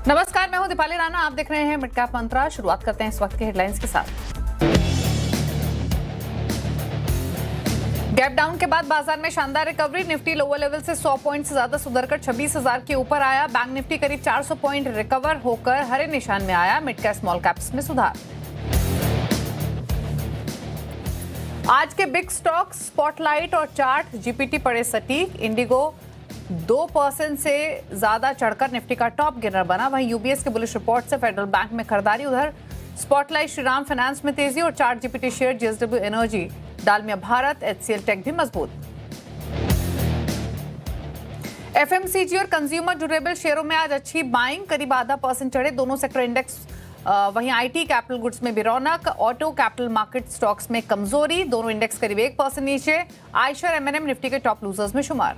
नमस्कार, मैं हूं दीपाली राणा। आप देख रहे हैं मिड कैप मंत्रा। शुरुआत करते हैं इस वक्त के हेडलाइंस के साथ। गैप डाउन के बाद बाजार में शानदार रिकवरी। निफ्टी लोअर लेवल से 100 पॉइंट से ज्यादा सुधरकर 26,000 के ऊपर आया। बैंक निफ्टी करीब 400 पॉइंट रिकवर होकर हरे निशान में आया। मिड कैप स्मॉल कैप्स में सुधार। आज के बिग स्टॉक स्पॉटलाइट और चार्ट जीपीटी पड़े सटीक। इंडिगो 2% से ज्यादा चढ़कर निफ्टी का टॉप गेनर बना। वहीं यूबीएस के बुलिश रिपोर्ट से फेडरल बैंक में खरीदारी। उधर स्पॉटलाइट श्रीराम फाइनेंस में तेजी और chart GPT share, JSW energy, Dalmia Bharat, HCL tech भी मजबूत। एफएमसीजी और कंज्यूमर ड्यूरेबल शेयरों में आज अच्छी बाइंग, करीब 0.5% चढ़े दोनों सेक्टर इंडेक्स। वहीं आईटी कैपिटल गुड्स में भी रौनक। ऑटो कैपिटल मार्केट स्टॉक्स में कमजोरी, दोनों इंडेक्स करीब 1% नीचे। आयशर एमएनएम निफ्टी के टॉप लूजर्स में शुमार।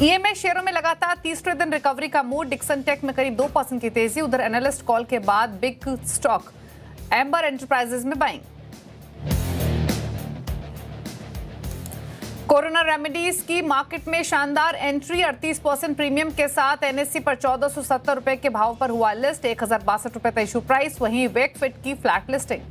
ईएमएस शेयरों में लगातार तीसरे दिन रिकवरी का मूड। डिक्सन टेक में करीब 2% की तेजी। उधर एनालिस्ट कॉल के बाद बिग स्टॉक एम्बर एंटरप्राइजेज में बाइंग। कोरोना रेमेडीज की मार्केट में शानदार एंट्री। 38% प्रीमियम के साथ एनएससी पर 1470 रुपए के भाव पर हुआ लिस्ट। 1062 रुपए था इशू प्राइस। वहीं वेकफिट की फ्लैट लिस्टिंग।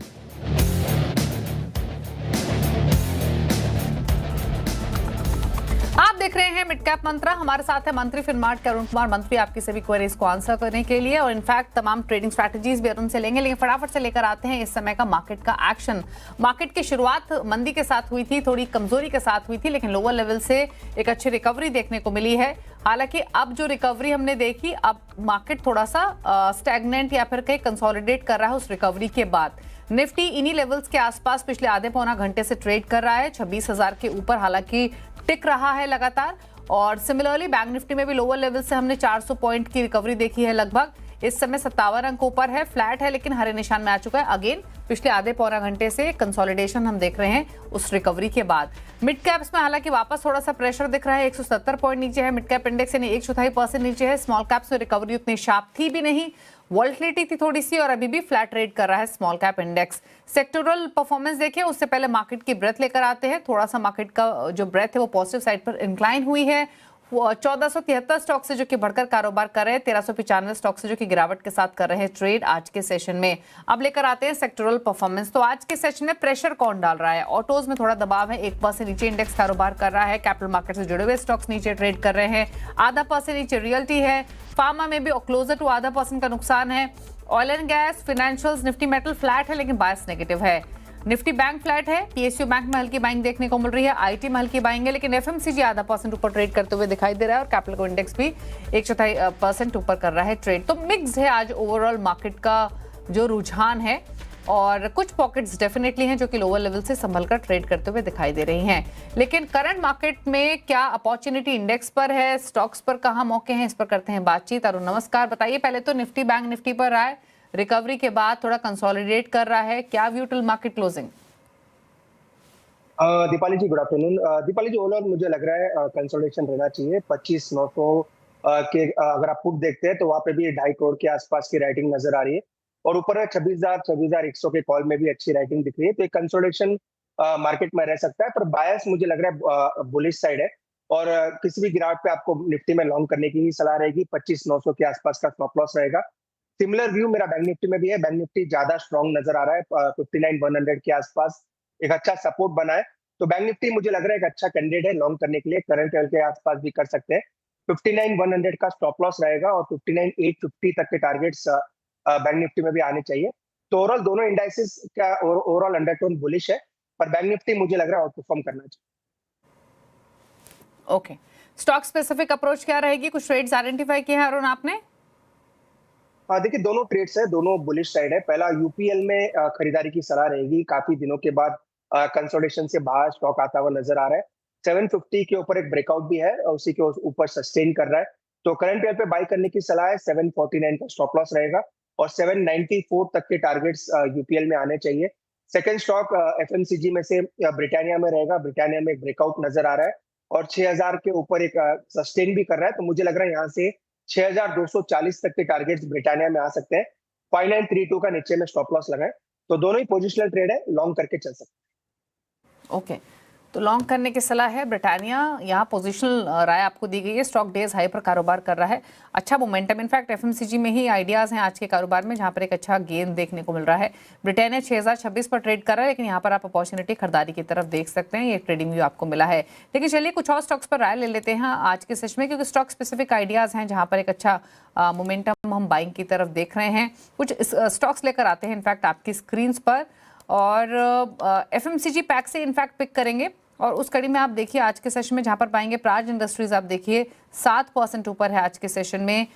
आप देख रहे हैं मिड कैप मंत्रा। हमारे साथ है मंत्री फिनमार्ट के अरुण कुमार। मंत्री आपकी सभी क्वेरीज को आंसर करने के लिए और इनफैक्ट तमाम ट्रेडिंग स्ट्रैटेजीज भी अरुण से लेंगे, लेकिन फटाफट से लेकर आते हैं इस समय का मार्केट का एक्शन। मार्केट की शुरुआत मंदी के साथ हुई थी, थोड़ी कमजोरी के साथ हुई थी, लेकिन लोअर लेवल से एक अच्छी रिकवरी देखने को मिली है। हालांकि अब जो रिकवरी हमने देखी, अब मार्केट थोड़ा सा स्टैग्नेंट या फिर कहीं कंसोलिडेट कर रहा है उस रिकवरी के बाद। निफ्टी इन्हीं लेवल्स के आसपास पिछले आधे पौना घंटे से ट्रेड कर रहा है। 26,000 के ऊपर हालांकि टिक रहा है लगातार। और सिमिलरली बैंक निफ्टी में भी लोअर लेवल से हमने 400 पॉइंट की रिकवरी देखी है लगभग। इस समय 57 अंक ऊपर है, फ्लैट है, लेकिन हरे निशान में आ चुका है। अगेन पिछले आधे पौना घंटे से कंसोलिडेशन हम देख रहे हैं उस रिकवरी के बाद। मिड कैप्स में हालांकि वापस थोड़ा सा प्रेशर दिख रहा है। 170 पॉइंट नीचे है मिड कैप इंडेक्स, यानी 1/4% नीचे है। स्मॉल कैप्स में रिकवरी उतनी शार्प थी भी नहीं, वॉल्टिलिटी थी थोड़ी सी, और अभी भी फ्लैट ट्रेड कर रहा है small cap index. Sectoral performance देखिए, उससे पहले मार्केट की ब्रेथ लेकर आते हैं। थोड़ा सा मार्केट का जो ब्रेथ है वो पॉजिटिव साइड पर इंक्लाइन हुई है। 1473 स्टॉक से जो कि बढ़कर कारोबार कर रहे हैं, 1395 स्टॉक से जो कि गिरावट के साथ कर रहे हैं ट्रेड आज के सेशन में। अब लेकर आते हैं सेक्टोरल परफॉर्मेंस। तो आज के सेशन में प्रेशर कौन डाल रहा है? ऑटोज में थोड़ा दबाव है, 1% नीचे इंडेक्स कारोबार कर रहा है। कैपिटल मार्केट से जुड़े हुए स्टॉक्स नीचे ट्रेड कर रहे हैं, 0.5% नीचे रियल्टी है। फार्मा में भी क्लोजर टू 0.5% का नुकसान है। Oil and gas, financials, Nifty metal flat है, लेकिन बायस नेगेटिव है। निफ्टी बैंक फ्लैट है। पीएसयू बैंक में हल्की बाइंग देखने को मिल रही है। आईटी में हल्की बाइंग है, लेकिन एफएमसीजी 0.5% ऊपर ट्रेड करते हुए दिखाई दे रहा है और कैपिटल को इंडेक्स भी 1/4% ऊपर कर रहा है ट्रेड। तो मिक्स है आज ओवरऑल मार्केट का जो रुझान है, और कुछ पॉकेट्स डेफिनेटली हैं जो कि लोअर लेवल से संभल कर ट्रेड करते हुए दिखाई दे रही हैं। लेकिन करंट मार्केट में क्या अपॉर्चुनिटी इंडेक्स पर है, स्टॉक्स पर कहाँ मौके हैं, इस पर करते हैं बातचीत। अरुण नमस्कार, बताइए पहले तो निफ्टी बैंक निफ्टी पर आए, रिकवरी के बाद थोड़ा कंसोलिडेट कर रहा है, क्या view till market closing? Deepali ji, good afternoon. Deepali ji, overall मुझे लग रहा है कंसोलिडेशन रहना चाहिए। 25,900 के अगर आप पुट देखते हैं तो वहां पे भी 2.5 करोड़ के आसपास की राइटिंग नजर आ रही है, और ऊपर 26,100 के कॉल में भी अच्छी राइटिंग दिख रही है। तो एक कंसोलिडेशन मार्केट में रह सकता है, पर बायस मुझे लग रहा है बुलिश साइड है। और किसी भी गिरावट पे आपको निफ्टी में लॉन्ग करने की ही सलाह रहेगी। 25,900 के आसपास का स्टॉप लॉस रहेगा। सिमिलर व्यू मेरा बैंक निफ्टी में भी है। बैंक निफ्टी ज्यादा स्ट्रॉन्ग नजर आ रहा है, 59,100 के आसपास एक अच्छा सपोर्ट बना है। तो बैंक निफ्टी मुझे लग रहा है एक अच्छा कैंडिडेट है लॉन्ग करने के लिए। करंट लेवल के आसपास भी कर सकते हैं। 59,100 का स्टॉप लॉस रहेगा और 59,850 तक के टारगेट्स बैंक निफ्टी में भी आने चाहिए। तो ओवरऑल दोनों इंडाइसेस का ओवरऑल अंडरटोन बुलिश है, पर बैंक निफ्टी मुझे लग रहा है आउट परफॉर्म करना चाहिए। ओके, स्टॉक स्पेसिफिक अप्रोच क्या रहेगी? कुछ ट्रेड्स आइडेंटिफाई किए हैं अरुण आपने? देखिए, दोनों ट्रेड्स है, दोनों बुलिश साइड है। पहला यूपीएल में खरीदारी की सलाह रहेगी। काफी दिनों के बाद कंसोलिडेशन से बाहर स्टॉक आता हुआ नजर आ रहा है। 750 के ऊपर एक ब्रेकआउट भी है और उसी के ऊपर सस्टेन कर रहा है। तो करंट लेवल पे बाई करने की सलाह है। 749 का स्टॉप लॉस रहेगा और 794 तक के टारगेट्स यूपीएल में आने चाहिए। सेकंड स्टॉक एफएमसीजी में से ब्रिटानिया में रहेगा। ब्रिटानिया में एक ब्रेकआउट नजर आ रहा है और 6,000 के ऊपर एक सस्टेन भी कर रहा है। तो मुझे लग रहा है यहाँ से 6,240 तक के टारगेट्स ब्रिटानिया में आ सकते हैं। 5932 का नीचे में स्टॉप लॉस लगाए। तो दोनों ही पोजिशनल ट्रेड है, लॉन्ग करके चल सकते हैं। ओके, तो लॉन्ग करने की सलाह है। ब्रिटानिया यहाँ पोजिशनल राय आपको दी गई है। स्टॉक डेज हाई पर कारोबार कर रहा है, अच्छा मोमेंटम। इनफैक्ट एफएमसीजी में ही आइडियाज हैं आज के कारोबार में, जहाँ पर एक अच्छा गेन देखने को मिल रहा है। ब्रिटानिया 6026 पर ट्रेड कर रहा है, लेकिन यहाँ पर आप अपॉर्चुनिटी खरीदारी की तरफ देख सकते हैं। ये ट्रेडिंग व्यू आपको मिला है। लेकिन चलिए कुछ और स्टॉक्स पर राय ले लेते हैं आज के सेशन में, क्योंकि स्टॉक स्पेसिफिक आइडियाज हैं जहाँ पर एक अच्छा मोमेंटम हम बाइंग की तरफ देख रहे हैं। कुछ स्टॉक्स लेकर आते हैं इनफैक्ट आपकी स्क्रीन पर, और एफएमसीजी पैक से इनफैक्ट पिक करेंगे। और उस कड़ी में आप देखिए आज के सेशन में जहां पर पाएंगे प्राज इंडस्ट्रीज, आप देखिए 7% ऊपर है आज के सेशन में।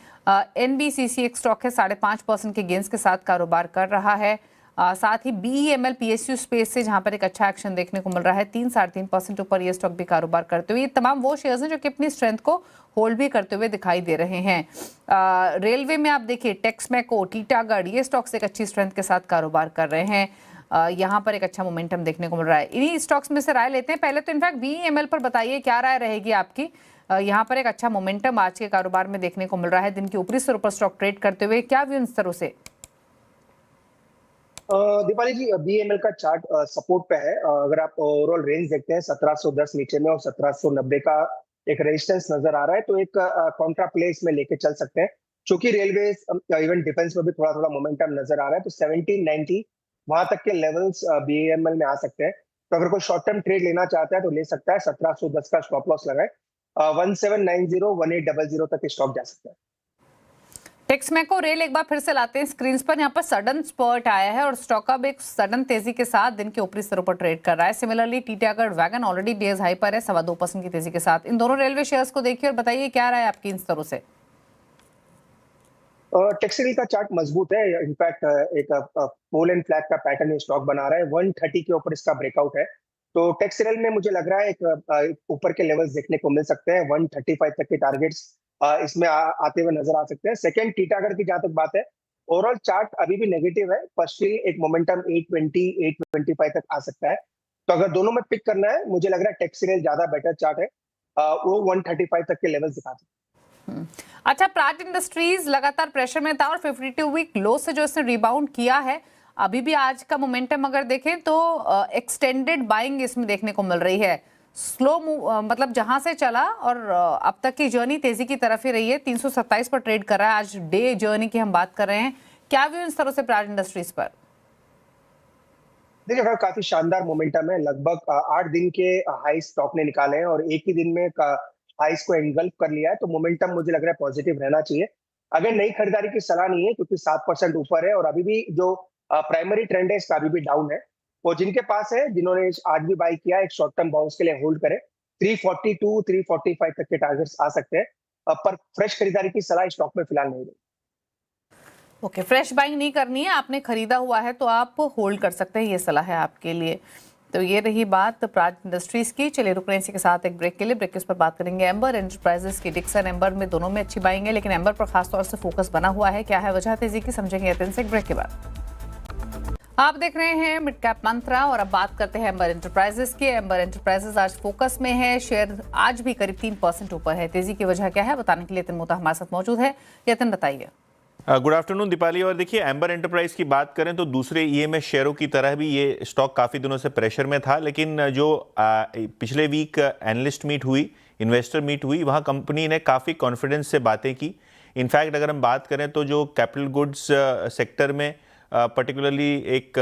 एनबीसीसी एक स्टॉक है 5.5% के गेंस के साथ कारोबार कर रहा है। साथ ही बीईएमएल पीएसयू स्पेस से जहां पर एक अच्छा एक्शन देखने को मिल रहा है, 3-3.5% ऊपर ये स्टॉक भी कारोबार करते हुए। ये तमाम वो शेयर्स हैं जो कि अपनी स्ट्रेंथ को होल्ड भी करते हुए दिखाई दे रहे हैं। रेलवे में आप देखिए टेक्समैको, टीटागढ़, ये स्टॉक्स एक अच्छी स्ट्रेंथ के साथ कारोबार कर रहे हैं। यहाँ पर एक अच्छा मोमेंटम देखने को मिल रहा है। इन्हीं स्टॉक्स में से राय लेते हैं। पहले तो इनफैक्ट बीईएमएल पर बताइए क्या राय रहेगी आपकी। यहाँ पर एक अच्छा मोमेंटम आज के कारोबार में देखने को मिल रहा है, दिन के ऊपरी स्तरों पर स्टॉक ट्रेड करते हुए, क्या व्यू इन स्तरों से? दीपाली जी, बीएमएल का चार्ट सपोर्ट पे है। अगर आप ओवरऑल रेंज देखते हैं 1710 नीचे में और 1790 का एक रेजिस्टेंस नजर आ रहा है, तो एक कॉन्ट्रा प्ले इसमें लेके चल सकते हैं। चूंकि रेलवे इवन डिफेंस में भी थोड़ा थोड़ा मोमेंटम नजर आ रहा है, तो 1790 वहां तक के लेवल्स बीएमएल में आ सकते हैं। तो अगर कोई शॉर्ट टर्म ट्रेड लेना चाहता है तो ले सकता है। 1710 का स्टॉप लॉस लगाए। 1790 1800 तक स्टॉक जा सकता है। टेक्समैको रेल एक बार फिर से लाते हैं स्क्रीन पर। यहाँ पर सडन स्पर्ट आया है और स्टॉक अब एक सडन तेजी के साथ दिन के ऊपरी स्तरों पर ट्रेड कर रहा है। Similarly Titagarh wagon already days high पर है 2.25% की तेजी के साथ। इन दोनों रेलवे शेयर्स को देखिए और बताइए क्या रहा है आपकी इन स्तरों से। टेक्सटाइल का चार्ट मजबूत है। इनफैक्ट एक पोल एंड फ्लैग का पैटर्न स्टॉक बना रहा है। 130 के ऊपर इसका ब्रेकआउट है। तो टेक्सटाइल में मुझे लग रहा है एक ऊपर के लेवल्स देखने को मिल सकते हैं। 135 तक के टारगेट्स इसमें आते हुए नजर आ सकते हैं। सेकंड, टीटागढ़ की जहां तक बात है, ओवरऑल चार्ट अभी भी नेगेटिव है, पर स्टिल एक मोमेंटम 820 825 तक आ सकता है। तो अगर दोनों में पिक करना है, मुझे लग रहा है टेक्सटाइल ज्यादा बेटर चार्ट है। वो 135 तक के लेवल्स दिखाते हैं। अच्छा, प्राज इंडस्ट्रीज लगातार प्रेशर में था और 52 वीक लो से जो इसने रिबाउंड किया है, अभी भी आज का मोमेंटम अगर देखें तो एक्सटेंडेड बाइंग इसमें देखने को मिल रही है। स्लो मूव, मतलब जहां से चला और अब तक की जर्नी तेजी की तरफ ही रही है। 327 पर ट्रेड कर रहा है। आज डे जर्नी की हम बात कर रहे हैं, क्या व्यू इन तरह से प्राज इंडस्ट्रीज पर? देखिए, काफी शानदार मोमेंटम है। लगभग 8 दिन के हाई स्टॉक ने निकाले हैं और एक ही दिन में हाईस को एंगल्फ कर लिया है। तो मोमेंटम मुझे लग रहा है पॉजिटिव रहना चाहिए। अगर नई खरीदारी की सलाह नहीं है, क्योंकि 7% ऊपर है और अभी भी जो प्राइमरी ट्रेंड है इसका अभी भी डाउन है। वो जिनके पास है, जिन्होंने आज भी बाई किया, एक शॉर्ट टर्म बाउंस के लिए होल्ड करें। 342 345 तक के टारगेट्स आ सकते हैं, पर फ्रेश खरीदारी की सलाह स्टॉक में फिलहाल नहीं है। ओके, फ्रेश बाइंग नहीं करनी है, आपने खरीदा हुआ है तो आप होल्ड कर सकते हैं, ये सलाह है आपके लिए। तो ये रही बात प्राज इंडस्ट्रीज की। चलिए रुक रहे हैं इसी के साथ एक ब्रेक के लिए। ब्रेक के उस पर बात करेंगे एम्बर एंटरप्राइजेस की। डिक्सन एम्बर में दोनों में अच्छी बाइंग है, लेकिन एम्बर पर खासतौर से फोकस बना हुआ है। क्या है वजह तेजी की, समझेंगे एथेंस एक ब्रेक के बाद। आप देख रहे हैं मिड कैप मंत्रा और अब बात करते हैं एम्बर एंटरप्राइजेस की। एम्बर एंटरप्राइजेस आज फोकस में है। शेयर आज भी करीब 3% ऊपर है। तेजी की वजह क्या है बताने के लिए यतिन मोता हमारे साथ मौजूद है। यतिन, बताइए। Good afternoon Deepali. और देखिए, एम्बर एंटरप्राइज की बात करें तो दूसरे ईएमएस शेयरों की तरह भी ये स्टॉक काफ़ी दिनों से प्रेशर में था, लेकिन जो पिछले वीक एनालिस्ट मीट हुई, इन्वेस्टर मीट हुई, वहाँ कंपनी ने काफ़ी कॉन्फिडेंस से बातें की। इनफैक्ट अगर हम बात करें तो जो कैपिटल गुड्स सेक्टर में पर्टिकुलरली एक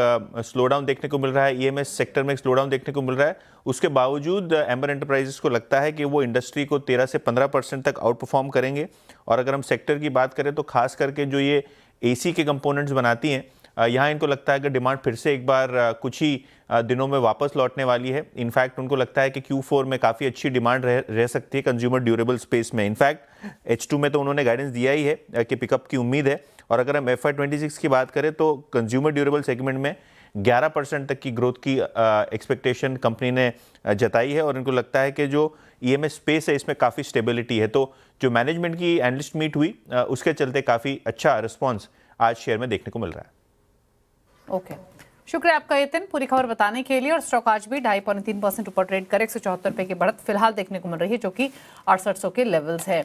स्लोडाउन देखने को मिल रहा है, ईएमएस सेक्टर में एक स्लोडाउन देखने को मिल रहा है, उसके बावजूद एम्बर एंटरप्राइजेस को लगता है कि वो इंडस्ट्री को 13 से 15% तक आउट परफॉर्म करेंगे। और अगर हम सेक्टर की बात करें तो खास करके जो ये एसी के कंपोनेंट्स बनाती हैं, यहाँ इनको लगता है कि डिमांड फिर से एक बार कुछ ही दिनों में वापस लौटने वाली है। इनफैक्ट उनको लगता है कि Q4 में काफ़ी अच्छी डिमांड रह सकती है कंज्यूमर ड्यूरेबल स्पेस में। इनफैक्ट H2 में तो उन्होंने गाइडेंस दिया ही है कि पिकअप की उम्मीद है। और अगर हम FY26 की बात करें तो कंज्यूमर ड्यूरेबल सेगमेंट में 11% तक की ग्रोथ की एक्सपेक्टेशन कंपनी ने जताई है। और इनको लगता है कि जो ईएमएस स्पेस है इसमें काफ़ी स्टेबिलिटी है। तो जो मैनेजमेंट की एनालिस्ट मीट हुई उसके चलते काफ़ी अच्छा रिस्पॉन्स आज शेयर में देखने को मिल रहा है। ओके, शुक्रिया आपका यतिन पूरी खबर बताने के लिए। और स्टॉक आज भी 2.5-3% ऊपर ट्रेड कर 174 रुपए की बढ़त फिलहाल देखने को मिल रही है, जो कि 6800 के लेवल्स है।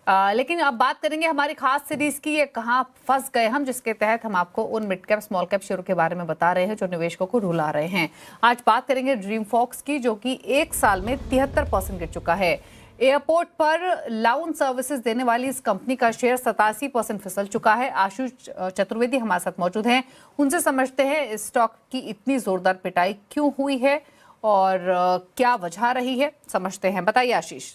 लेकिन अब बात करेंगे हमारी खास सीरीज की, ये कहाँ फंस गए हम, जिसके तहत हम आपको उन मिड कैप स्मॉल कैप शेयरों के बारे में बता रहे हैं जो निवेशकों को रुला रहे हैं। आज बात करेंगे ड्रीम फॉक्स की, जो कि एक साल में 73% गिर चुका है। एयरपोर्ट पर लाउंज सर्विसेज देने वाली इस कंपनी का शेयर 87% फिसल चुका है। आशुष चतुर्वेदी हमारे साथ मौजूद हैं, उनसे समझते हैं इस स्टॉक की इतनी जोरदार पिटाई क्यों हुई है और क्या वजह रही है, समझते हैं। बताइए आशीष।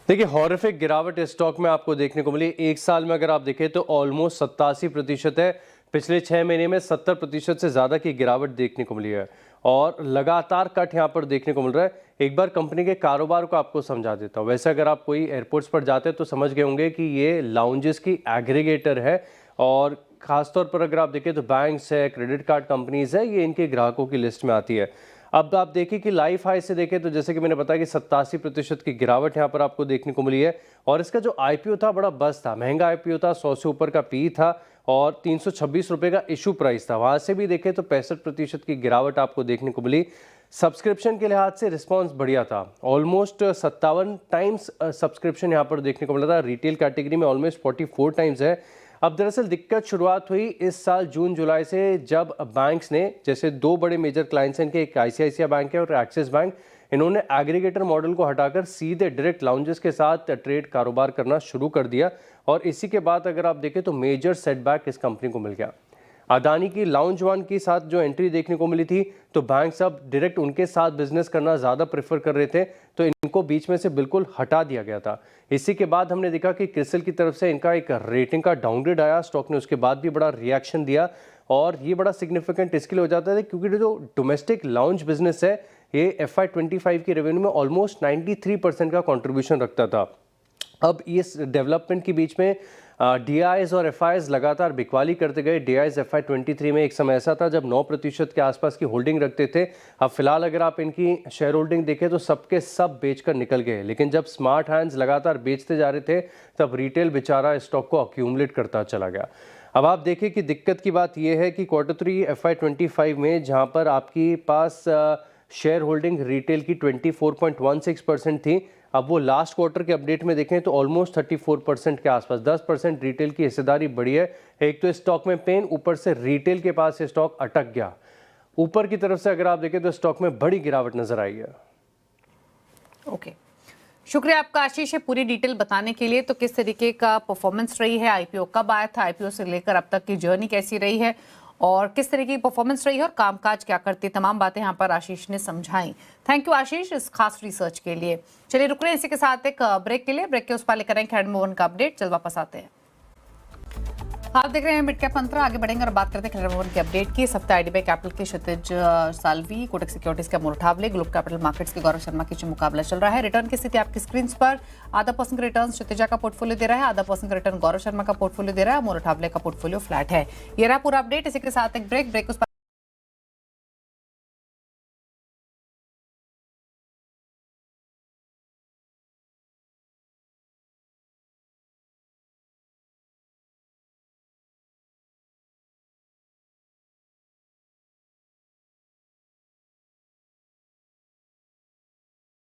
देखिए, हॉरिफिक गिरावट इस स्टॉक में आपको देखने को मिली। एक साल में अगर आप देखें तो ऑलमोस्ट 87% है। पिछले 6 महीने में 70% से ज़्यादा की गिरावट देखने को मिली है और लगातार कट यहाँ पर देखने को मिल रहा है। एक बार कंपनी के कारोबार को आपको समझा देता हूँ। वैसे अगर आप कोई एयरपोर्ट्स पर जाते हैं तो समझ गए होंगे कि ये लाउंजेस की एग्रीगेटर है और ख़ासतौर पर अगर आप देखें तो बैंक्स है, क्रेडिट कार्ड कंपनीज है, ये इनके ग्राहकों की लिस्ट में आती है। अब आप देखिए कि लाइफ हाई से देखें तो जैसे कि मैंने बताया कि 87% की गिरावट यहाँ पर आपको देखने को मिली है और इसका जो आईपीओ था बड़ा बस था, महंगा आईपीओ था, 100 से ऊपर का पी था और 326 रुपये का इशू प्राइस था। वहाँ से भी देखें तो 65% की गिरावट आपको देखने को मिली। सब्सक्रिप्शन के लिहाज से रिस्पॉन्स बढ़िया था, ऑलमोस्ट 57 टाइम्स सब्सक्रिप्शन यहाँ पर देखने को मिला था। रिटेल कैटेगरी में ऑलमोस्ट 44 टाइम्स है। अब दरअसल दिक्कत शुरुआत हुई इस साल जून जुलाई से, जब बैंक्स ने, जैसे 2 बड़े मेजर क्लाइंट्स हैं इनके, एक आईसीआईसीआई बैंक है और एक्सिस बैंक, इन्होंने एग्रीगेटर मॉडल को हटाकर सीधे डायरेक्ट लाउंजेस के साथ ट्रेड कारोबार करना शुरू कर दिया और इसी के बाद अगर आप देखें तो मेजर सेटबैक इस कंपनी को मिल गया। अदानी की लाउंज वन के साथ जो एंट्री देखने को मिली थी तो बैंक्स अब डायरेक्ट उनके साथ बिजनेस करना ज़्यादा प्रेफर कर रहे थे, तो इनको बीच में से बिल्कुल हटा दिया गया था। इसी के बाद हमने देखा कि क्रिसिल की तरफ से इनका एक रेटिंग का डाउनग्रेड आया, स्टॉक ने उसके बाद भी बड़ा रिएक्शन दिया और ये बड़ा सिग्निफिकेंट इसके लिए हो जाता है क्योंकि जो डोमेस्टिक लाउंज बिजनेस है ये FY25 की रेवेन्यू में ऑलमोस्ट 93% का कॉन्ट्रीब्यूशन रखता था। अब इस डेवलपमेंट के बीच में DIs और FIs लगातार बिकवाली करते गए। DIs FY23 में एक समय ऐसा था जब 9% के आसपास की होल्डिंग रखते थे। अब फिलहाल अगर आप इनकी शेयर होल्डिंग देखें तो सबके सब बेचकर निकल गए, लेकिन जब स्मार्ट हैंड्स लगातार बेचते जा रहे थे तब रिटेल बेचारा स्टॉक को अक्यूमुलेट करता चला गया। अब आप देखिए कि दिक्कत की बात यह है कि Q3 FY25 में जहाँ पर आपके पास शेयर होल्डिंग रिटेल की 24.16% थी, अब वो लास्ट क्वार्टर के अपडेट में देखें तो ऑलमोस्ट 34% के आसपास, 10% रिटेल की हिस्सेदारी बढ़ी है। एक तो स्टॉक में पेन, ऊपर से रिटेल के पास स्टॉक अटक गया। ऊपर की तरफ से अगर आप देखें तो स्टॉक में बड़ी गिरावट नजर आई है। ओके, शुक्रिया आपका आशीष है पूरी डिटेल बताने के लिए। तो किस तरीके का परफॉर्मेंस रही है, आईपीओ कब आया था, आईपीओ से लेकर अब तक की जर्नी कैसी रही है और किस तरीके की परफॉर्मेंस रही है और कामकाज क्या करती है, तमाम बातें यहाँ पर आशीष ने समझाई। थैंक यू आशीष इस खास रिसर्च के लिए। चलिए रुक रहे हैं इसी के साथ एक ब्रेक के लिए, ब्रेक के उस पार लेकर आएंगे हैंडमोवन का अपडेट, जल्द वापस आते हैं। आप देख रहे हैं मिड कैप मंत्रा, आगे बढ़ेंगे और बात करते हैं हैंडमोवन के अपडेट की। इस हफ्ते आईडीबीआई कैपिटल के क्षितिज सालवी, कोटक सिक्योरिटीज के अमोल ठावले, ग्लोब कैपिटल मार्केट्स के गौरव शर्मा के मुकाबला चल रहा है। रिटर्न की स्थिति आपकी स्क्रीन पर, आधा % रिटर्न क्षितिजा का पोर्टफोलियो दे रहा है, आधा % रिटर्न गौरव शर्मा का पोर्टफोलियो दे रहा है, अमोल ठावले का पोर्टफोलियो फ्लैट है। ये रहा पूरा अपडेट, इसी के साथ एक ब्रेक उस